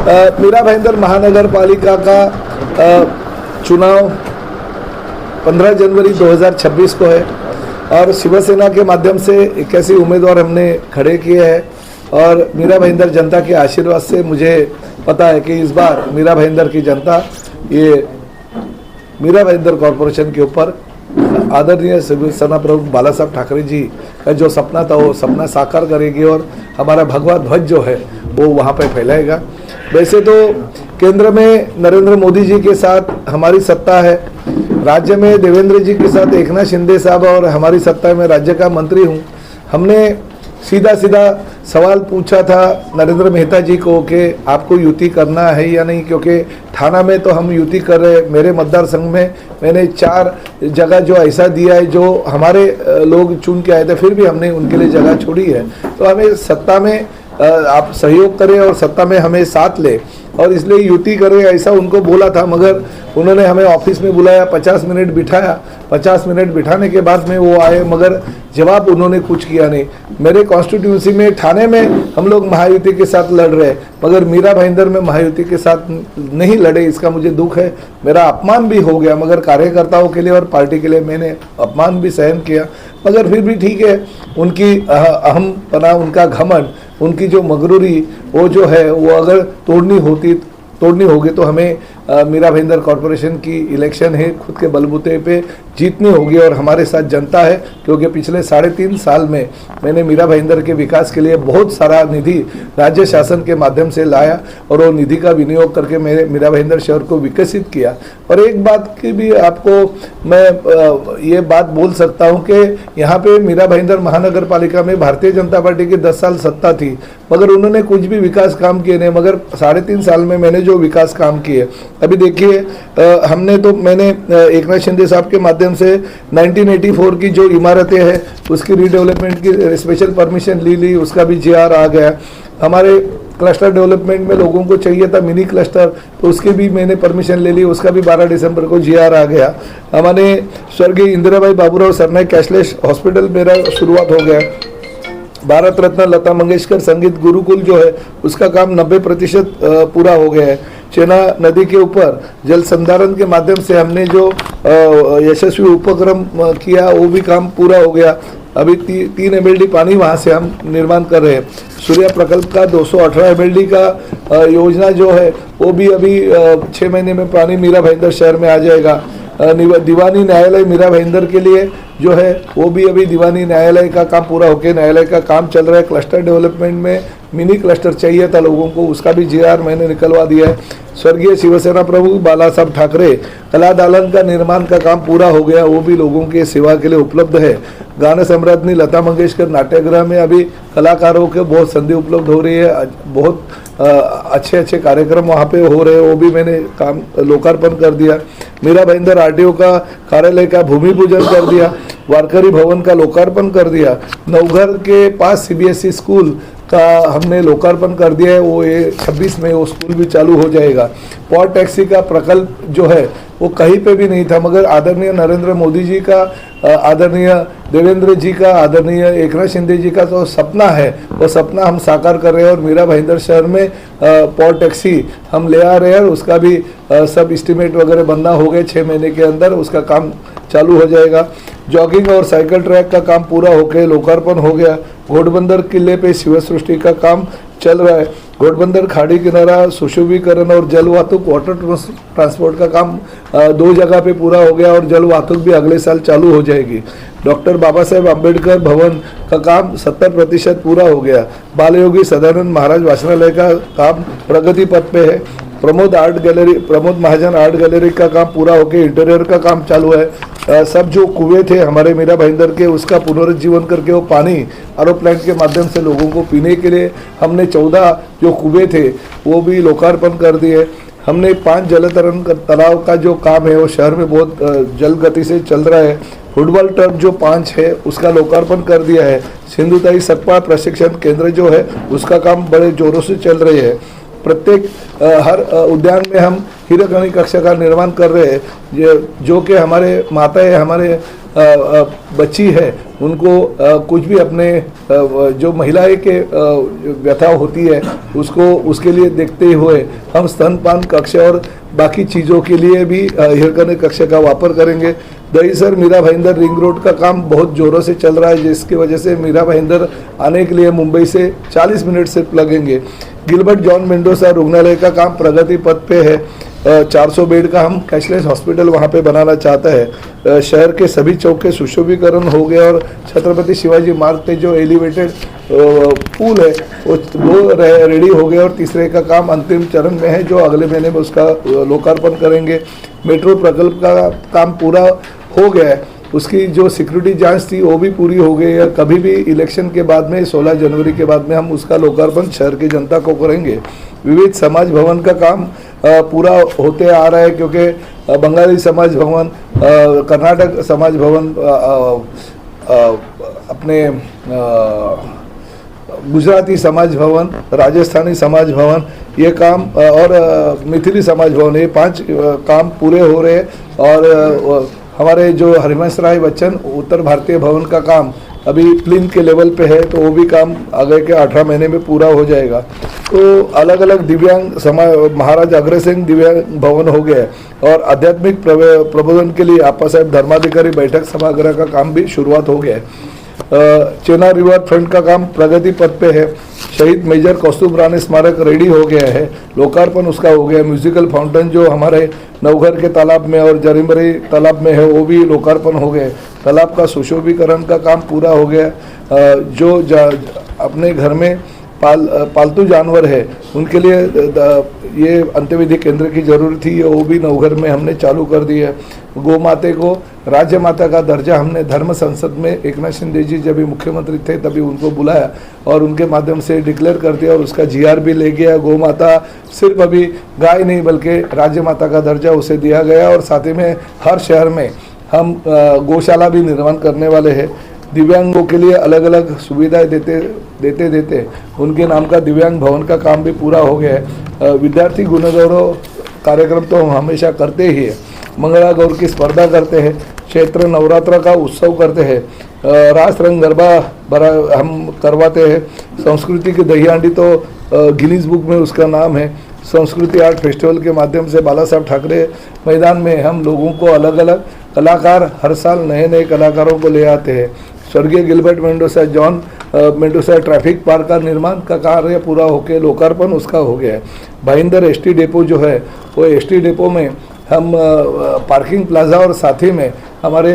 मीरा भाईंदर महानगर पालिका का चुनाव 15 जनवरी 2026 को है और शिवसेना के माध्यम से 81 उम्मीदवार हमने खड़े किए हैं और मीरा भाईंदर जनता के आशीर्वाद से मुझे पता है कि इस बार मीरा भाईंदर की जनता ये मीरा भाईंदर कॉरपोरेशन के ऊपर आदरणीय शिवसेना प्रमुख बाला साहब ठाकरे जी का जो सपना था वो सपना साकार करेगी और हमारा भगवा ध्वज जो है वो वहाँ पे फैलाएगा। वैसे तो केंद्र में नरेंद्र मोदी जी के साथ हमारी सत्ता है, राज्य में देवेंद्र जी के साथ एकनाथ शिंदे साहब और हमारी सत्ता में राज्य का मंत्री हूँ। हमने सीधा सीधा सवाल पूछा था नरेंद्र मेहता जी को कि आपको युति करना है या नहीं, क्योंकि थाना में तो हम युति कर रहे। मेरे मतदार संघ में मैंने 4 जगह जो ऐसा दिया है जो हमारे लोग चुन के आए थे, फिर भी हमने उनके लिए जगह छोड़ी है। तो हमें सत्ता में आप सहयोग करें और सत्ता में हमें साथ ले और इसलिए युति करें ऐसा उनको बोला था, मगर उन्होंने हमें ऑफिस में बुलाया, 50 मिनट बिठाया। 50 मिनट बिठाने के बाद में वो आए, मगर जवाब उन्होंने कुछ किया नहीं। मेरे कॉन्स्टिट्यूंसी में ठाणे में हम लोग महायुति के साथ लड़ रहे, मगर मीरा भाईंदर में महायुति के साथ नहीं लड़े। इसका मुझे दुख है, मेरा अपमान भी हो गया, मगर कार्यकर्ताओं के लिए और पार्टी के लिए मैंने अपमान भी सहन किया। मगर फिर भी ठीक है, उनकी अहमपना, उनका घमंड, उनकी जो मगरूरी वो जो है वो अगर तोड़नी होगी तो हमें मीरा भाईंदर कॉरपोरेशन की इलेक्शन है, खुद के बलबूते पे जीतनी होगी और हमारे साथ जनता है। क्योंकि पिछले 3.5 साल में मैंने मीरा भाईंदर के विकास के लिए बहुत सारा निधि राज्य शासन के माध्यम से लाया और वो निधि का विनियोग करके मेरे मीरा भाईंदर शहर को विकसित किया। और एक बात की भी आपको मैं ये बात बोल सकता हूँ कि यहाँ पे मीरा भाईंदर महानगर पालिका में भारतीय जनता पार्टी की 10 साल सत्ता थी, मगर उन्होंने कुछ भी विकास काम किए नहीं। मगर 3.5 साल में मैंने जो विकास काम किए, अभी देखिए मैंने एकनाथ शिंदे साहब के माध्यम से 1984 की जो इमारतें हैं उसकी रीडेवलपमेंट की स्पेशल परमिशन ली, उसका भी जीआर आ गया। हमारे क्लस्टर डेवलपमेंट में लोगों को चाहिए था मिनी क्लस्टर, तो उसकी भी मैंने परमिशन ले ली, उसका भी 12 दिसंबर को जीआर आ गया। हमारे स्वर्गीय इंदिराबाई बाबूराव सरनाईक कैशलेस हॉस्पिटल मेरा शुरुआत हो गया। भारत रत्न लता मंगेशकर संगीत गुरुकुल जो है उसका काम 90% पूरा हो गया है। चेना नदी के ऊपर जल संधारण के माध्यम से हमने जो यशस्वी उपक्रम किया वो भी काम पूरा हो गया। अभी 3 MLD पानी वहाँ से हम निर्माण कर रहे हैं। सूर्य प्रकल्प का 218 MLD का योजना जो है वो भी अभी 6 महीने में पानी मीरा भाईंदर शहर में आ जाएगा। दीवानी न्यायालय मीरा भाईंदर के लिए जो है वो भी अभी दीवानी न्यायालय का काम पूरा होकर न्यायालय का काम चल रहा है। क्लस्टर डेवलपमेंट में मिनी क्लस्टर चाहिए था लोगों को, उसका भी जीआर मैंने निकलवा दिया है। स्वर्गीय शिवसेना प्रमुख बाला साहब ठाकरे कला दालन का निर्माण का काम पूरा हो गया, वो भी लोगों के सेवा के लिए उपलब्ध है। गाना सम्राज्ञी लता मंगेशकर नाट्यगृह में अभी कलाकारों के बहुत संधि उपलब्ध हो रही है, बहुत अच्छे कार्यक्रम वहाँ पे हो रहे हैं, वो भी मैंने काम लोकार्पण कर दिया। मीरा भाईंदर RTO का कार्यालय का भूमि पूजन कर दिया, वारकरी भवन का लोकार्पण कर दिया। नवघर के पास CBSE स्कूल का हमने लोकार्पण कर दिया है, वो 26 में वो स्कूल भी चालू हो जाएगा। पॉट टैक्सी का प्रकल्प जो है वो कहीं पे भी नहीं था, मगर आदरणीय नरेंद्र मोदी जी का, आदरणीय देवेंद्र जी का, आदरणीय एकनाथ शिंदे जी का जो सपना है वो सपना हम साकार कर रहे हैं और मीरा भाईंदर शहर में पॉट टैक्सी हम ले आ रहे हैं और उसका भी सब एस्टिमेट वगैरह बनना हो गए। 6 महीने के अंदर उसका काम चालू हो जाएगा। जॉगिंग और साइकिल ट्रैक का काम पूरा होकर लोकार्पण हो गया। घोड़बंदर किले पे शिव सृष्टि का काम चल रहा है। घोड़बंदर खाड़ी किनारा सुशोभीकरण और जल वाहतुक वाटर ट्रांसपोर्ट का काम 2 जगह पे पूरा हो गया और जल वाहतुक भी अगले साल चालू हो जाएगी। डॉक्टर बाबा साहेब अम्बेडकर भवन का काम 70% पूरा हो गया। बाल योगी सदानंद महाराज वाचनालय का काम प्रगति पथ पे है। प्रमोद महाजन आर्ट गैलरी का काम पूरा होकर इंटीरियर का काम चालू है। सब जो कुएं थे हमारे मीरा भाईंदर के उसका पुनरुज्जीवन करके वो पानी RO प्लांट के माध्यम से लोगों को पीने के लिए हमने 14 जो कुएं थे वो भी लोकार्पण कर दिए। हमने 5 जलतरण तालाब का जो काम है वो शहर में बहुत जल गति से चल रहा है। फुटबॉल टर्फ जो 5 है उसका लोकार्पण कर दिया है। सिंधुताई सकपा प्रशिक्षण केंद्र जो है उसका काम बड़े जोरों से चल रहे हैं। प्रत्येक हर उद्यान में हम हीरकणी कक्षा का निर्माण कर रहे हैं, जो कि हमारे माताएं, हमारे बच्ची है उनको कुछ भी अपने जो महिलाएं के व्यथा होती है उसको उसके लिए देखते हुए हम स्तनपान कक्ष और बाकी चीज़ों के लिए भी हिरकनी कक्ष का वापर करेंगे। दहीसर मीरा भाईंदर रिंग रोड का काम बहुत ज़ोरों से चल रहा है, जिसकी वजह से मीरा भाईंदर आने के लिए मुंबई से 40 मिनट से लगेंगे। गिलबर्ट जॉन मेंडोसा रुग्णालय का काम प्रगति पथ पे है। 400 बेड का हम कैशलेस हॉस्पिटल वहाँ पे बनाना चाहता है। शहर के सभी चौक के सुशोभीकरण हो गए और छत्रपति शिवाजी मार्ग पे जो एलिवेटेड पुल है वो 2 रेडी हो गए और तीसरे का काम अंतिम चरण में है, जो अगले महीने में उसका लोकार्पण करेंगे। मेट्रो प्रकल्प का काम पूरा हो गया है, उसकी जो सिक्योरिटी जांच थी वो भी पूरी हो गई है। कभी भी इलेक्शन के बाद में 16 जनवरी के बाद में हम उसका लोकार्पण शहर की जनता को करेंगे। विविध समाज भवन का काम पूरा होते आ रहा है, क्योंकि बंगाली समाज भवन, कर्नाटक समाज भवन, अपने गुजराती समाज भवन, राजस्थानी समाज भवन, ये काम और मिथिली समाज भवन, ये 5 काम पूरे हो रहे हैं। और हमारे जो हरिवंश राय बच्चन उत्तर भारतीय भवन का काम अभी प्लिंथ के लेवल पे है, तो वो भी काम आगे के 18 महीने में पूरा हो जाएगा। तो अलग अलग दिव्यांग समाज, महाराज अग्रसेन दिव्यांग भवन हो गया है और आध्यात्मिक प्रबोधन के लिए आपा साहेब धर्माधिकारी बैठक सभागृह का काम भी शुरुआत हो गया है। चेना रिवर फ्रंट का काम प्रगति पथ पे है। शहीद मेजर कौस्तुभ राणे स्मारक रेडी हो गया है, लोकार्पण उसका हो गया। म्यूजिकल फाउंटेन जो हमारे नवघर के तालाब में और जरीमरी तालाब में है वो भी लोकार्पण हो गए। तालाब का सुशोभीकरण का काम पूरा हो गया। जो अपने घर में पालतू जानवर है उनके लिए ये अंत्यविधि केंद्र की जरूरत थी, वो भी नवघर में हमने चालू कर दी है। गौ माता को राज्य माता का दर्जा हमने धर्म संसद में एकनाथ शिंदे जी जब भी मुख्यमंत्री थे तभी उनको बुलाया और उनके माध्यम से डिक्लेयर कर दिया और उसका GR भी ले गया। गौ माता सिर्फ अभी गाय नहीं बल्कि राज्य माता का दर्जा उसे दिया गया और साथ ही में हर शहर में हम गौशाला भी निर्माण करने वाले हैं। दिव्यांगों के लिए अलग अलग सुविधाएं देते उनके नाम का दिव्यांग भवन का काम भी पूरा हो गया है। विद्यार्थी गुणगौरव कार्यक्रम तो हम हमेशा करते ही है। मंगला गौर की स्पर्धा करते हैं, क्षेत्र नवरात्र का उत्सव करते हैं, रास रंग गरबा हम करवाते हैं। संस्कृति की दही हांडी तो गिनीज बुक में उसका नाम है। संस्कृति आर्ट फेस्टिवल के माध्यम से बाला साहब ठाकरे मैदान में हम लोगों को अलग अलग कलाकार हर साल नए नए कलाकारों को ले आते हैं। स्वर्गीय Gilbert Mendoza John Mendoza traffic park का निर्माण का कार्य पूरा होकर लोकार्पण उसका हो गया है। भाईंदर ST डेपो जो है वो ST डेपो में हम पार्किंग प्लाजा और साथ ही में हमारे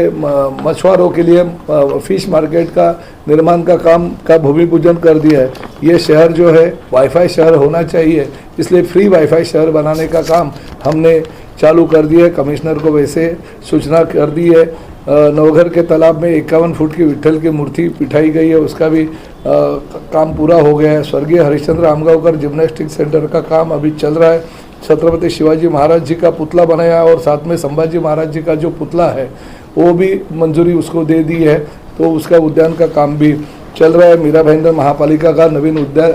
मछुआरों के लिए फिश मार्केट का निर्माण का काम का भूमि पूजन कर दिया है। ये शहर जो है वाईफाई शहर होना चाहिए, इसलिए फ्री वाईफाई शहर बनाने का काम हमने चालू कर दिया है। कमिश्नर को वैसे सूचना कर दी है। नवघर के तालाब में 51 फुट की विट्ठल की मूर्ति बिठाई गई है, उसका भी काम पूरा हो गया है। स्वर्गीय हरिश्चंद्र आमगांवकर जिम्नास्टिक सेंटर का काम अभी चल रहा है। छत्रपति शिवाजी महाराज जी का पुतला बनाया और साथ में संभाजी महाराज जी का जो पुतला है वो भी मंजूरी उसको दे दी है, तो उसका उद्यान का काम भी चल रहा है। मीरा भाईंदर महापालिका का नवीन उद्यान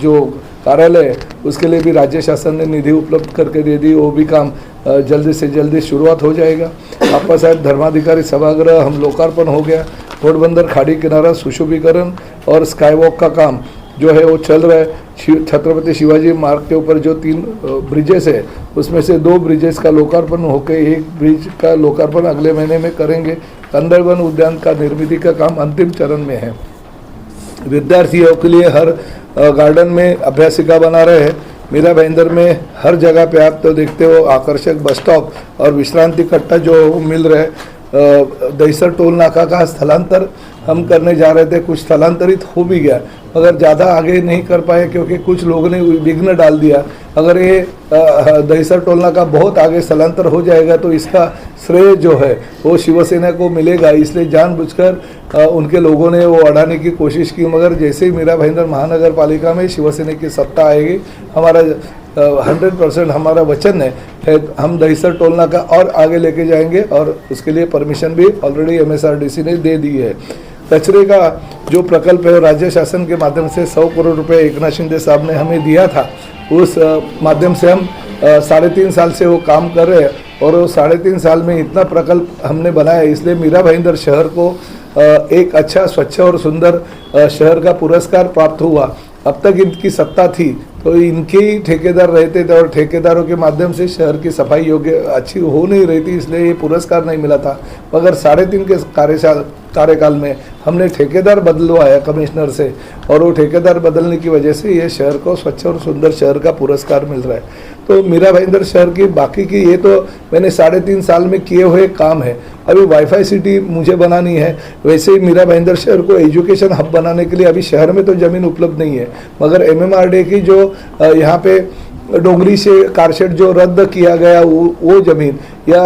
जो कार्यालय है उसके लिए भी राज्य शासन ने निधि उपलब्ध करके दे दी, वो भी काम जल्दी से जल्दी शुरुआत हो जाएगा। आपा साहेब धर्माधिकारी सभागृह हम लोकार्पण हो गया। घोड़बंदर खाड़ी किनारा सुशोभीकरण और स्काईवॉक का काम जो है वो चल रहा है। छत्रपति शिवाजी मार्ग के ऊपर जो 3 ब्रिजेस है उसमें से 2 ब्रिजेस का लोकार्पण होकर 1 ब्रिज का लोकार्पण अगले महीने में करेंगे। कंदरवन उद्यान का निर्मित का काम अंतिम चरण में है। विद्यार्थियों के लिए हर गार्डन में अभ्यासिका बना रहे हैं। मीरा भाईंदर में हर जगह पे आप तो देखते हो आकर्षक बस स्टॉप और विश्रांति कट्टा जो मिल रहे हैं। दहीसर टोल नाका का स्थलांतर हम करने जा रहे थे, कुछ स्थलांतरित हो भी गया मगर ज़्यादा आगे नहीं कर पाए क्योंकि कुछ लोगों ने विघ्न डाल दिया। अगर ये दहीसर टोल नाका बहुत आगे स्थलांतर हो जाएगा तो इसका श्रेय जो है वो शिवसेना को मिलेगा, इसलिए जानबूझकर उनके लोगों ने वो अड़ाने की कोशिश की। मगर जैसे ही मीरा भाईंदर महानगर पालिका में शिवसेना की सत्ता आएगी, हमारा 100% हमारा वचन है हम दहीसर टोल नाका और आगे लेके जाएंगे और उसके लिए परमिशन भी ऑलरेडी MSRDC ने दे दी है। कचरे का जो प्रकल्प है राज्य शासन के माध्यम से 100 करोड़ रुपए एकनाथ शिंदे साहब ने हमें दिया था, उस माध्यम से हम 3.5 साल से वो काम कर रहे हैं और वो 3.5 साल में इतना प्रकल्प हमने बनाया, इसलिए मीरा भाईंदर शहर को एक अच्छा स्वच्छ और सुंदर शहर का पुरस्कार प्राप्त हुआ। अब तक इनकी सत्ता थी तो इनके ही ठेकेदार रहते थे और ठेकेदारों के माध्यम से शहर की सफाई योग्य अच्छी हो नहीं रही थी, इसलिए ये पुरस्कार नहीं मिला था। मगर 3.5 के कार्यकाल में हमने ठेकेदार बदलवाया कमिश्नर से और वो ठेकेदार बदलने की वजह से ये शहर को स्वच्छ और सुंदर शहर का पुरस्कार मिल रहा है। तो मीरा भाईंदर शहर की बाकी की ये तो मैंने 3.5 साल में किए हुए काम है। अभी वाईफाई सिटी मुझे बनानी है, वैसे ही मीरा भाईंदर शहर को एजुकेशन हब बनाने के लिए अभी शहर में तो ज़मीन उपलब्ध नहीं है, मगर MMRDA की जो यहाँ पे डोंगरी से कारशेड जो रद्द किया गया वो ज़मीन या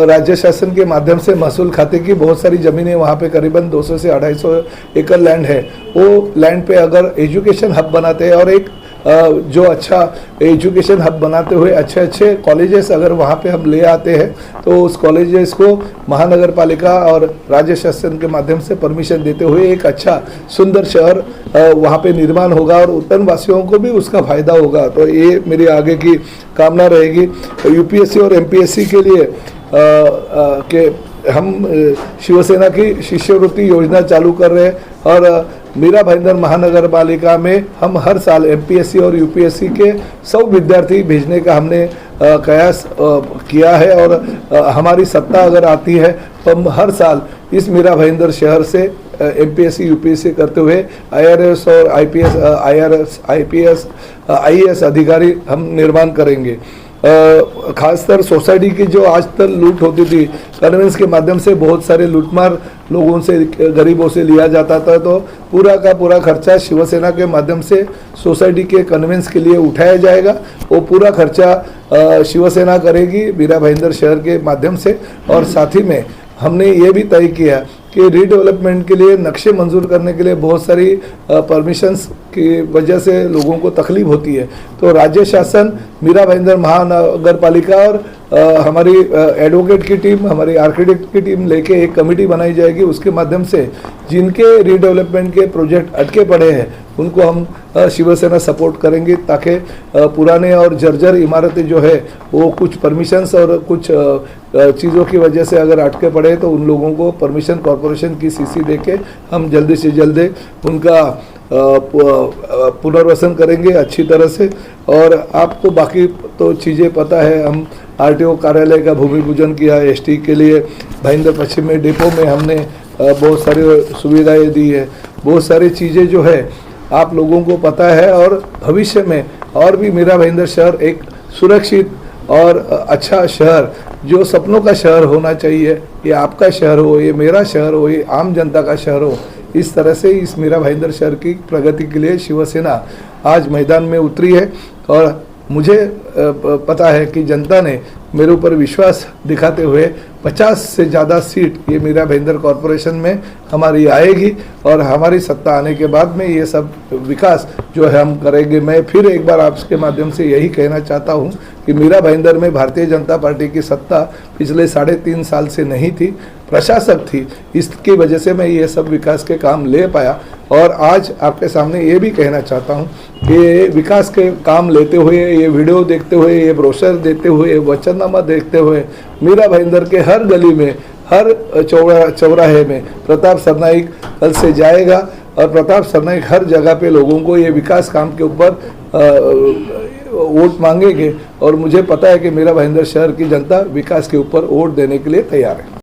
राज्य शासन के माध्यम से महसूल खाते की बहुत सारी ज़मीनें वहाँ पे करीबन 200 से 250 एकड़ लैंड है। वो लैंड पे अगर एजुकेशन हब बनाते हैं और एक जो अच्छा एजुकेशन हब बनाते हुए अच्छे अच्छे कॉलेजेस अगर वहाँ पे हम ले आते हैं तो उस कॉलेजेस को महानगर पालिका और राज्य शासन के माध्यम से परमिशन देते हुए एक अच्छा सुंदर शहर वहाँ पे निर्माण होगा और उत्तर वासियों को भी उसका फायदा होगा। तो ये मेरी आगे की कामना रहेगी। UPSC और MPSC के लिए के हम शिवसेना की शिष्यवृत्ति योजना चालू कर रहे हैं और मीरा भाईंदर महानगर पालिका में हम हर साल MPSC और UPSC के 100 विद्यार्थी भेजने का हमने कयास किया है और हमारी सत्ता अगर आती है तो हम हर साल इस मीरा भाईंदर शहर से MPSC UPSC करते हुए IRS और IPS IAS अधिकारी हम निर्माण करेंगे। खासकर सोसाइटी की जो आज तक लूट होती थी कन्वेंस के माध्यम से बहुत सारे लूटमार लोगों से गरीबों से लिया जाता था, तो पूरा का पूरा खर्चा शिवसेना के माध्यम से सोसाइटी के कन्वेंस के लिए उठाया जाएगा। वो पूरा खर्चा शिवसेना करेगी मीरा भाईंदर शहर के माध्यम से। और साथ ही में हमने ये भी तय किया कि रीडेवलपमेंट के लिए नक्शे मंजूर करने के लिए बहुत सारी परमिशंस की वजह से लोगों को तकलीफ होती है, तो राज्य शासन मीरा भाईंदर महानगर पालिका और हमारी एडवोकेट की टीम, हमारी आर्किटेक्ट की टीम लेके एक कमेटी बनाई जाएगी। उसके माध्यम से जिनके रीडेवलपमेंट के प्रोजेक्ट अटके पड़े हैं उनको हम शिवसेना सपोर्ट करेंगे, ताकि पुराने और जर्जर इमारतें जो है वो कुछ परमिशंस और कुछ चीज़ों की वजह से अगर अटके पड़े तो उन लोगों को परमिशन कॉरपोरेशन की CC देके हम जल्दी से जल्दी उनका पुनर्वसन करेंगे अच्छी तरह से। और आपको बाकी तो चीज़ें पता है, हम RTO कार्यालय का भूमि पूजन किया, ST के लिए भाईंदर पश्चिम में डिपो में हमने बहुत सारी सुविधाएं दी है। बहुत सारी चीज़ें जो है आप लोगों को पता है और भविष्य में और भी मीरा भाईंदर शहर एक सुरक्षित और अच्छा शहर जो सपनों का शहर होना चाहिए, ये आपका शहर हो, ये मेरा शहर हो, ये आम जनता का शहर हो। इस तरह से इस मीरा भाईंदर शहर की प्रगति के लिए शिवसेना आज मैदान में उतरी है और मुझे पता है कि जनता ने मेरे ऊपर विश्वास दिखाते हुए 50 से ज़्यादा सीट ये मीरा भाईंदर कॉरपोरेशन में हमारी आएगी और हमारी सत्ता आने के बाद में ये सब विकास जो है हम करेंगे। मैं फिर एक बार आपके माध्यम से यही कहना चाहता हूँ कि मीरा भाईंदर में भारतीय जनता पार्टी की सत्ता पिछले 3.5 साल से नहीं थी, प्रशासक थी, इसकी वजह से मैं ये सब विकास के काम ले पाया। और आज आपके सामने ये भी कहना चाहता हूँ कि विकास के काम लेते हुए, ये वीडियो देखते हुए, ये ब्रोशर देते हुए, वचननामा देखते हुए मीरा भाईंदर के हर गली में, हर चौराहे में प्रताप सरनाईक कल से जाएगा और प्रताप सरनाईक हर जगह पे लोगों को ये विकास काम के ऊपर वोट मांगेंगे। और मुझे पता है कि मीरा भाईंदर शहर की जनता विकास के ऊपर वोट देने के लिए तैयार है।